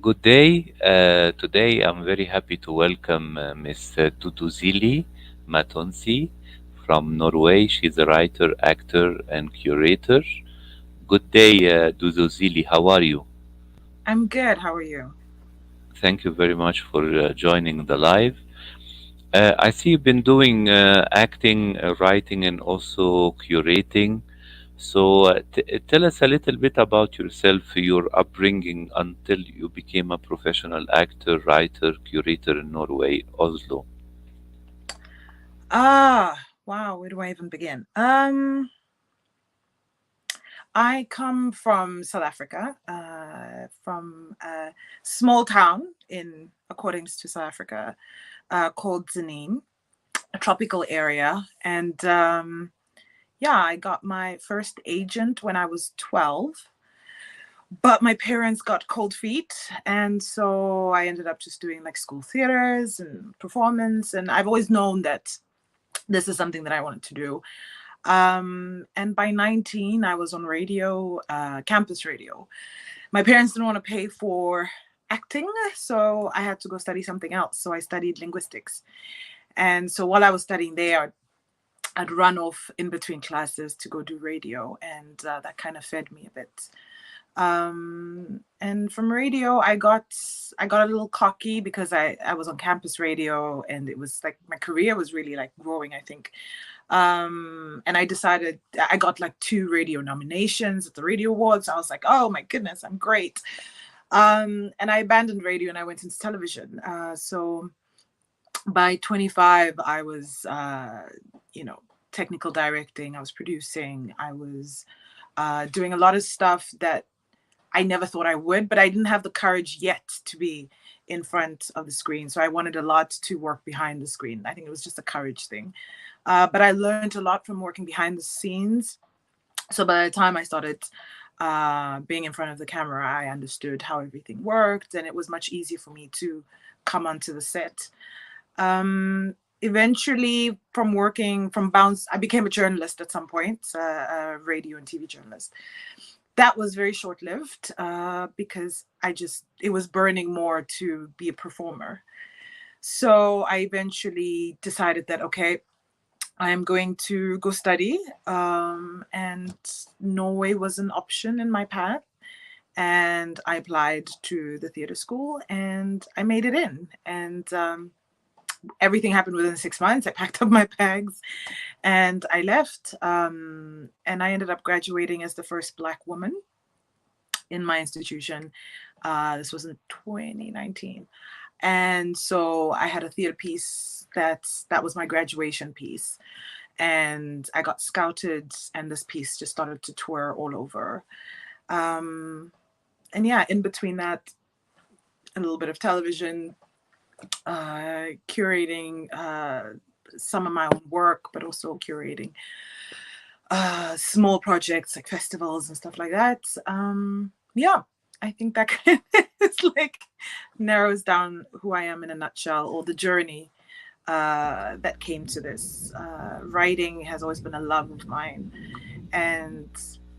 Good day. Today I'm very happy to welcome Miss Duduzile Mathonsi from Norway. She's a writer, actor, and curator. Good day, Duduzile. How are you? I'm good. How are you? Thank you very much for joining the live. I see you've been doing acting, writing, and also curating. So tell us a little bit about yourself, your upbringing until you became a professional actor, writer, curator in Norway, Oslo. Wow, where do I even begin? I come from South Africa, from a small town in accordance to South Africa, called Zanin, a tropical area. And yeah, I got my first agent when I was 12. But my parents got cold feet, and so I ended up just doing like school theaters and performance. And I've always known that this is something that I wanted to do. And by 19, I was on radio, campus radio. My parents didn't want to pay for acting, so I had to go study something else. So I studied linguistics. And so while I was studying there, I'd run off in between classes to go do radio, and that kind of fed me a bit. And from radio, I got a little cocky because I was on campus radio, and it was like my career was really like growing, I think. And I decided I got like 2 radio nominations at the Radio Awards. I was like, oh my goodness, I'm great. And I abandoned radio and I went into television. So by 25, I was, technical directing. I was producing. I was doing a lot of stuff that I never thought I would, but I didn't have the courage yet to be in front of the screen. So I wanted a lot to work behind the screen. I think it was just a courage thing. But I learned a lot from working behind the scenes. So by the time I started being in front of the camera, I understood how everything worked, and it was much easier for me to come onto the set. Eventually, from bounce, I became a journalist at some point, a radio and TV journalist. That was very short lived because it was burning more to be a performer. So I eventually decided that, okay, I'm going to go study. And Norway was an option in my path. And I applied to the theater school and I made it in. And everything happened within 6 months. I packed up my bags and I left. And I ended up graduating as the first Black woman in my institution. This was in 2019. And so I had a theater piece that was my graduation piece. And I got scouted and this piece just started to tour all over. And yeah, in between that, a little bit of television, curating some of my own work, but also curating small projects like festivals and stuff like that. Yeah, I think that kind of is like narrows down who I am in a nutshell, or the journey that came to this. Writing has always been a love of mine,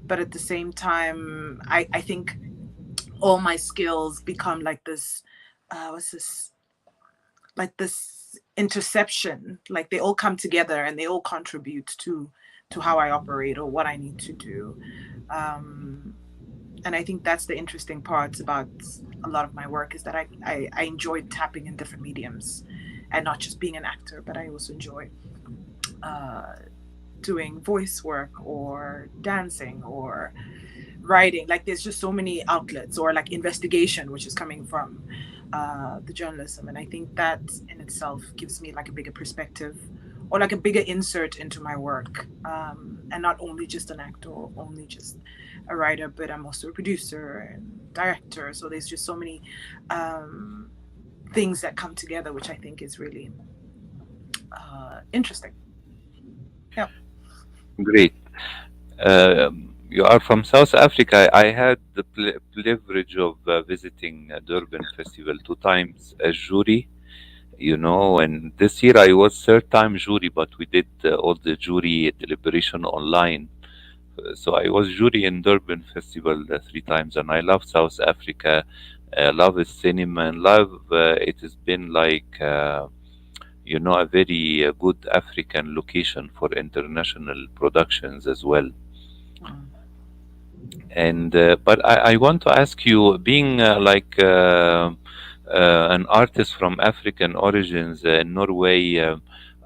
but at the same time, I think all my skills become like this. What's this? Like this interception, like they all come together and they all contribute to how I operate or what I need to do. And I think that's the interesting part about a lot of my work, is that I enjoy tapping in different mediums and not just being an actor, but I also enjoy doing voice work or dancing or writing. Like there's just so many outlets, or like investigation, which is coming from the journalism. And I think that in itself gives me like a bigger perspective, or like a bigger insert into my work. And not only just an actor or only just a writer, but I'm also a producer and director. So there's just so many things that come together, which I think is really interesting. Yeah. Great. You are from South Africa. I had the privilege of visiting Durban Festival 2 times as jury, and this year I was third time jury, but we did all the jury deliberation online. So I was jury in Durban Festival 3 times, and I love South Africa. love is cinema, and love it has been like a very good African location for international productions as well. Mm. And but I want to ask you, being an artist from African origins in Norway,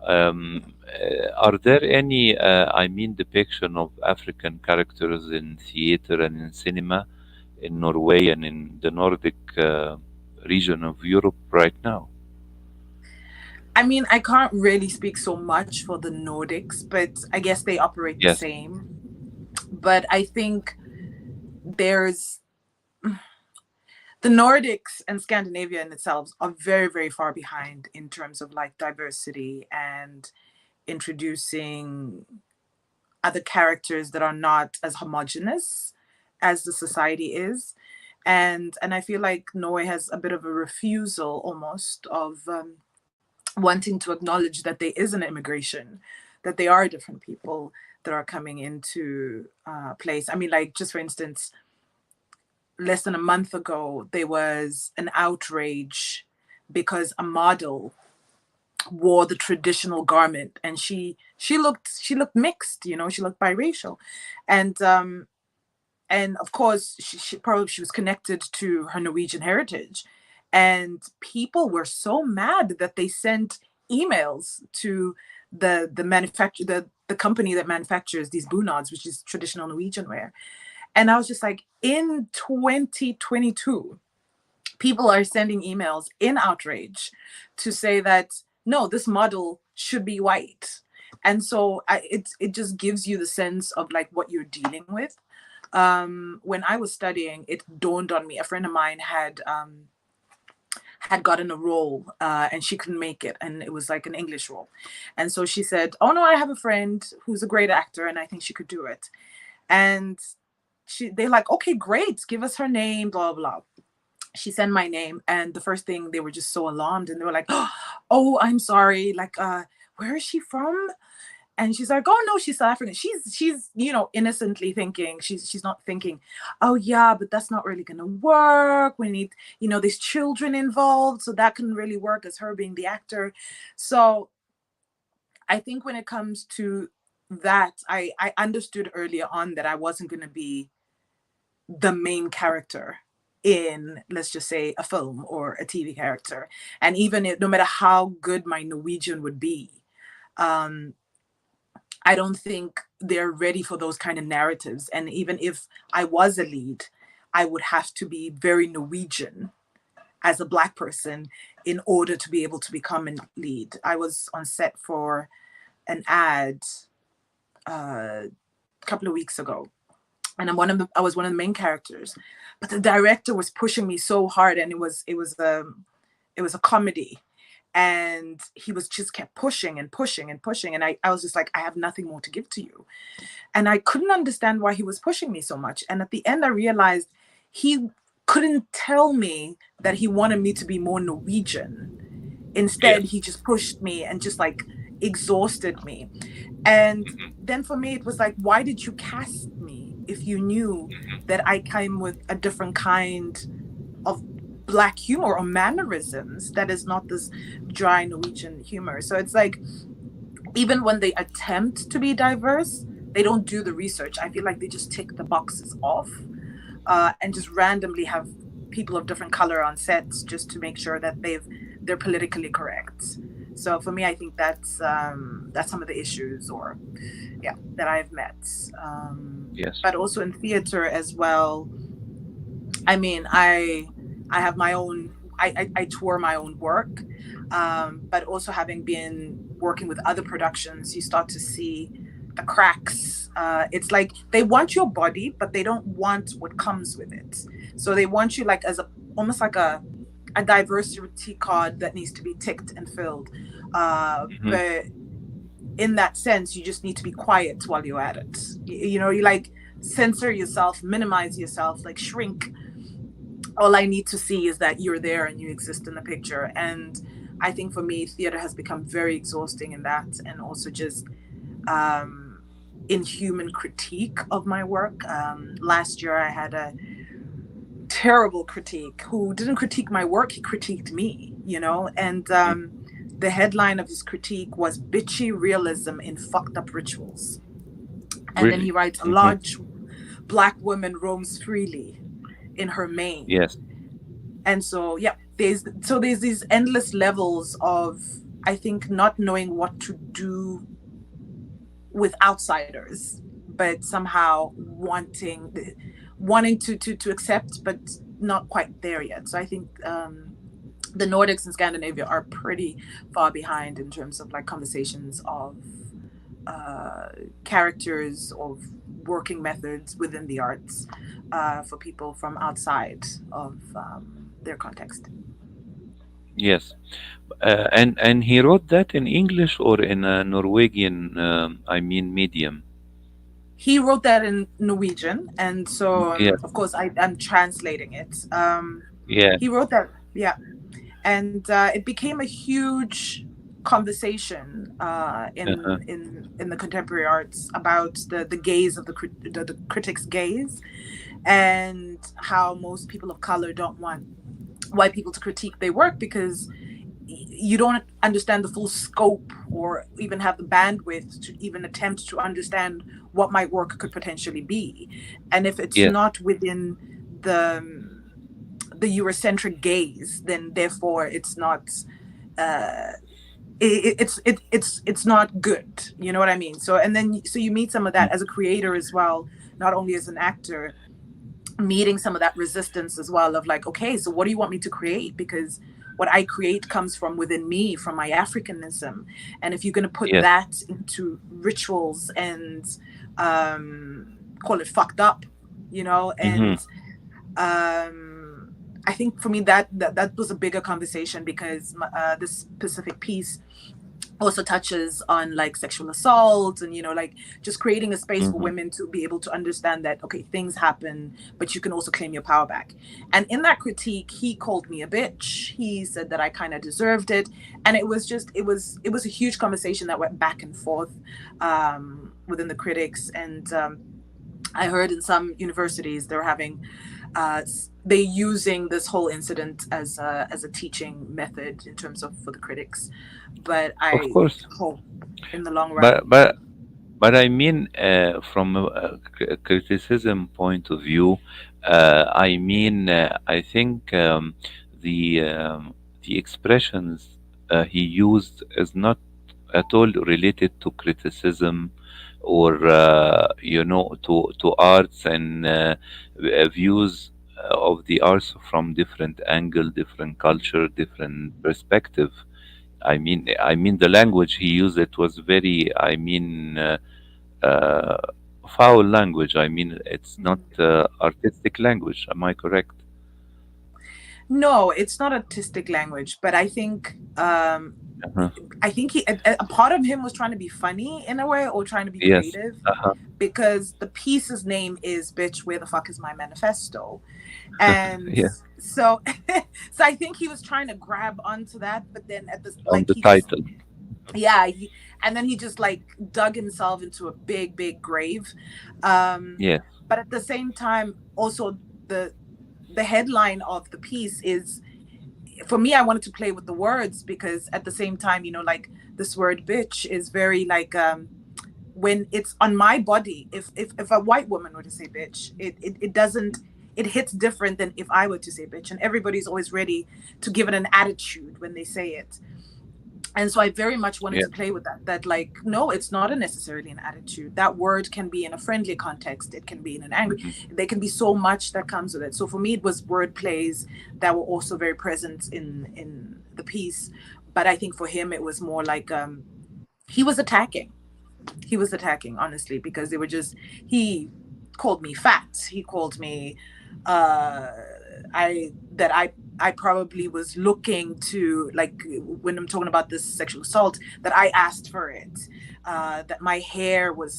are there any, I mean, depiction of African characters in theater and in cinema in Norway and in the Nordic region of Europe right now? I mean, I can't really speak so much for the Nordics, but I guess they operate the Yes. same. But I think there's the Nordics and Scandinavia in itself are very, very far behind in terms of like diversity and introducing other characters that are not as homogenous as the society is. And I feel like Norway has a bit of a refusal almost of wanting to acknowledge that there is an immigration, that they are different people that are coming into place. I mean, like, just for instance, less than a month ago, there was an outrage because a model wore the traditional garment, and she looked mixed, she looked biracial. And of course she was connected to her Norwegian heritage, and people were so mad that they sent emails to the manufacturer, the company that manufactures these bunads, which is traditional Norwegian wear. And I was just like, in 2022, people are sending emails in outrage to say that no, this model should be white. And so it just gives you the sense of like what you're dealing with. When I was studying, it dawned on me. A friend of mine had gotten a role, and she couldn't make it, and it was like an English role. And so she said, "Oh no, I have a friend who's a great actor, and I think she could do it." And they're like, "Okay, great, give us her name, blah blah." She sent my name, and the first thing, they were just so alarmed, and they were like, "Oh, I'm sorry, like, where is she from?" And she's like, "Oh no, she's South African." She's innocently thinking, she's not thinking, "Oh yeah, but that's not really gonna work. We need, there's children involved, so that couldn't really work as her being the actor." So I think when it comes to that, I understood earlier on that I wasn't gonna be the main character in, let's just say, a film or a TV character. And even if, no matter how good my Norwegian would be, um, I don't think they're ready for those kind of narratives. And even if I was a lead, I would have to be very Norwegian as a Black person in order to be able to become a lead. I was on set for an ad a couple of weeks ago, and I was one of the main characters, but the director was pushing me so hard, and it was a comedy, and he was just kept pushing and pushing and pushing, and I was just like, I have nothing more to give to you. And I couldn't understand why he was pushing me so much. And at the end I realized he couldn't tell me that he wanted me to be more Norwegian. Instead, Yes. he just pushed me and just like exhausted me. And then for me, it was like, why did you cast me if you knew that I came with a different kind of Black humor or mannerisms that is not this dry Norwegian humor? So it's like, even when they attempt to be diverse, they don't do the research. I feel like they just tick the boxes off, and just randomly have people of different color on sets just to make sure that they're politically correct. So for me, I think that's some of the issues, or yeah, that I've met. Yes. But also in theater as well. I mean, I have my own. I tour my own work, but also having been working with other productions, you start to see the cracks. It's like they want your body, but they don't want what comes with it. So they want you like as a almost like a diversity card that needs to be ticked and filled. Hmm. But in that sense, you just need to be quiet while you're at it. You like censor yourself, minimize yourself, like shrink. All I need to see is that you're there and you exist in the picture. And I think for me, theater has become very exhausting in that, and also just um, inhuman critique of my work. Last year, I had terrible critique who didn't critique my work, he critiqued me, and the headline of his critique was "Bitchy Realism in Fucked Up Rituals." And then he Really? writes, "A Hmm. large black woman roams freely in her mane." Yes. And so, yeah, there's these endless levels of, I think, not knowing what to do with outsiders, but somehow wanting to accept, but not quite there yet. So I think the Nordics and Scandinavia are pretty far behind in terms of like conversations of characters, of working methods within the arts for people from outside of their context. Yes. And he wrote that in English or in a Norwegian, I mean, medium. He wrote that in Norwegian, and so Yes. of course I'm translating it. Yeah. He wrote that, yeah, and it became a huge conversation Uh-huh. in the contemporary arts about the gaze of the critic's gaze, and how most people of color don't want white people to critique their work because you don't understand the full scope or even have the bandwidth to even attempt to understand what my work could potentially be. And if it's Yes. not within the Eurocentric gaze, then therefore it's not uh, it's not good. You know what I mean? So and then so you meet some of that as a creator as well, not only as an actor, meeting some of that resistance as well of like, okay, so what do you want me to create? Because what I create comes from within me, from my Africanism. And if you're going to put Yes. that into rituals and call it fucked up, Hmm. and I think for me that was a bigger conversation because this specific piece also touches on like sexual assault and like just creating a space for Hmm. women to be able to understand that, okay, things happen, but you can also claim your power back. And in that critique, he called me a bitch. He said that I kind of deserved it, and it was a huge conversation that went back and forth within the critics. And I heard in some universities they're having they're using this whole incident as a teaching method in terms of for the critics, but Of I course. hope in the long run. But but but I mean, from a criticism point of view, I mean, I think the expressions he used is not at all related to criticism or to arts and views of the arts from different angle, different culture, different perspective. I mean, the language he used, it was very, uh, foul language. I mean, it's not artistic language. Am I correct? No, it's not artistic language, but Uh-huh. I think a part of him was trying to be funny in a way or trying to be Yes. creative, Uh-huh. because the piece's name is "Bitch, Where the Fuck Is My Manifesto?" And Yeah. so so I think he was trying to grab onto that, but then at this, On like, the he just, title. yeah, and then he just like dug himself into a big grave. um Yes. but at the same time also, the headline of the piece is, for me, I wanted to play with the words, because at the same time, like, this word "bitch" is very like, when it's on my body, if a white woman were to say "bitch," it doesn't, it hits different than if I were to say "bitch," and everybody's always ready to give it an attitude when they say it. And so I very much wanted Yeah. to play with that, like, no, it's not a necessarily an attitude. That word can be in a friendly context, it can be in an angry, Hmm. there can be so much that comes with it. So for me, it was word plays that were also very present in the piece. But I think for him it was more like, he was attacking, honestly, because they were just, he called me fat, he called me, uh I probably was looking to, like, when I'm talking about this sexual assault, that I asked for it, that my hair was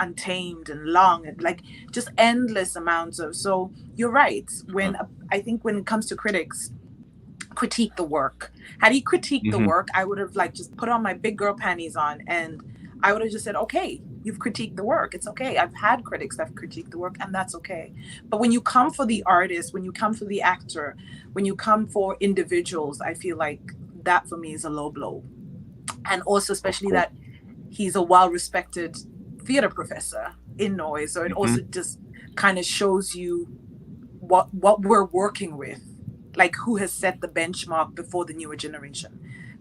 untamed and long, and like just endless amounts of. So you're right, when I think when it comes to critics critique the work, had he critiqued the Hmm. work, I would have like just put on my big girl panties on, and I would have just said, okay, you've critiqued the work. It's okay. I've had critics that have critiqued the work, and that's okay. But when you come for the artist, when you come for the actor, when you come for individuals, I feel like that for me is a low blow. And also, Of especially course. that he's a well respected theater professor in Norway. So it Hmm. also just kind of shows you what we're working with, like who has set the benchmark before the newer generation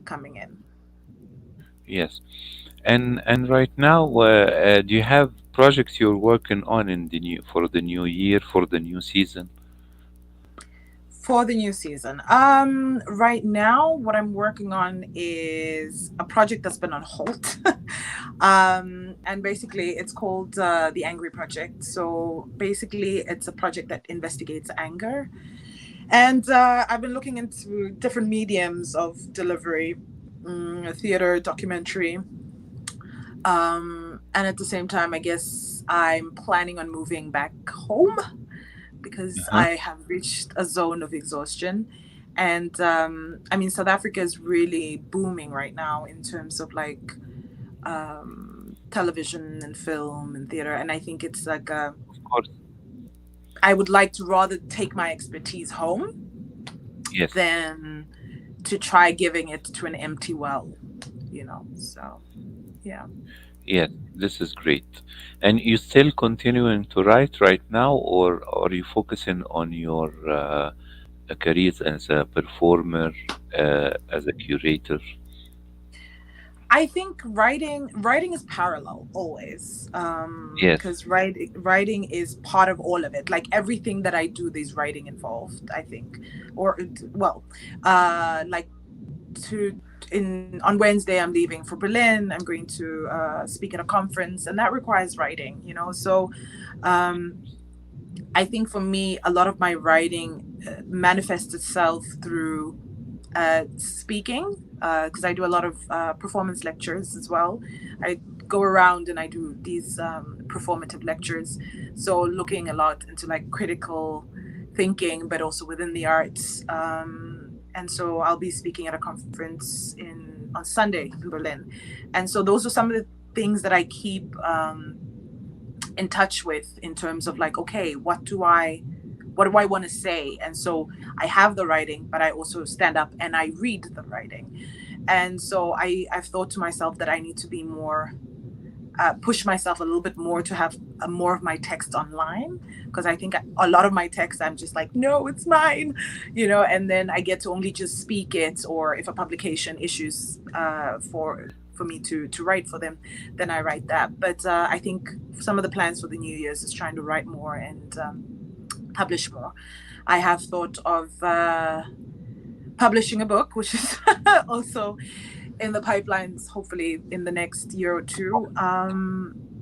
coming in. Yes. And right now, do you have projects you're working on in the new for the new year, for the new season? For the new season, right now, what I'm working on is a project that's been on hold. And basically, it's called the Angry Project. So basically, it's a project that investigates anger. And I've been looking into different mediums of delivery, theater, documentary. And at the same time, I guess I'm planning on moving back home because Uh-huh. I have reached a zone of exhaustion. And I mean, South Africa is really booming right now in terms of like television and film and theater. And I think it's like Of course. I would like to rather take my expertise home Yes. than to try giving it to an empty well, you know? So, yeah. Yes. This is great. And you still continuing to write right now, or are you focusing on your careers as a performer, as a curator? I think writing is parallel always, Yes. because writing is part of all of it. Like everything that I do, there's writing involved. I think, or well, like to in on Wednesday I'm leaving for Berlin. I'm going to speak at a conference, and that requires writing. You know, so um, I think for me, a lot of my writing manifests itself through speaking, because I do a lot of performance lectures as well. I go around and I do these performative lectures. So looking a lot into like critical thinking, but also within the arts. And so I'll be speaking at a conference in on Sunday in Berlin. And so those are some of the things that I keep in touch with in terms of like, okay, what do I want to say? And so I have the writing, but I also stand up and I read the writing. And so I've thought to myself that I need to be more push myself a little bit more to have more of my text online, because I think a lot of my text I'm just like, no, it's mine, and then I get to only just speak it, or if a publication issues for me to write for them, then I write that. But I think some of the plans for the New Year's is trying to write more and publish more. I have thought of publishing a book, which is also in the pipelines, hopefully in the next year or two.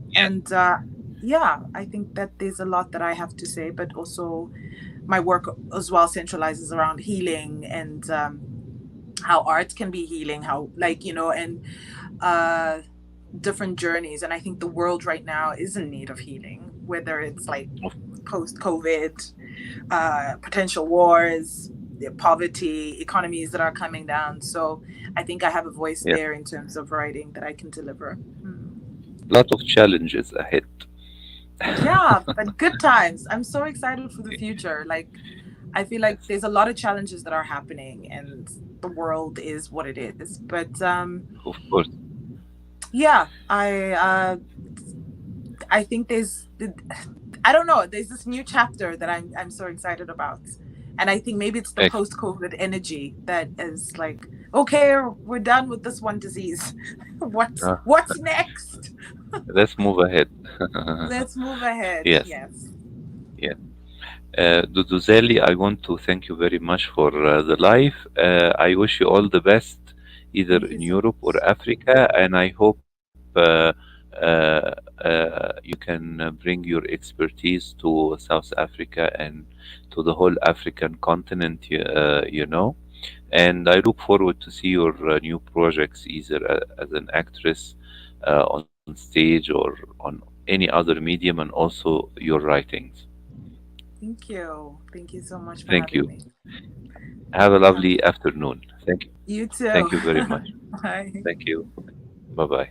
Yes. And yeah, I think that there's a lot that I have to say, but also my work as well centralizes around healing and how art can be healing, how, like, and uh, different journeys. And I think the world right now is in need of healing, whether it's like Of, post COVID, potential wars, poverty, economies that are coming down. So I think I have a voice yes. there in terms of writing that I can deliver. Lot of challenges ahead. Yeah, but good times. I'm so excited for the future. Like, I feel like Yes. there's a lot of challenges that are happening, and the world is what it is. But Of course. yeah, I think I don't know, there's this new chapter that I'm so excited about. And I think maybe it's the Excellent. post-COVID energy that is like, okay, we're done with this one disease. Uh, What's next? let's move ahead. Let's move ahead. Yes. Yes. Yes. Duduzeli, I want to thank you very much for the live. I wish you all the best, either Thank you in so Europe or much. Africa, and I hope you can bring your expertise to South Africa and to the whole African continent, And I look forward to see your new projects, either as an actress on stage or on any other medium, and also your writings. Thank you. Thank you so much for Thank having you. me. Have a Yeah. lovely afternoon. Thank you. You too. Thank you very much. Bye. Thank you. Bye bye.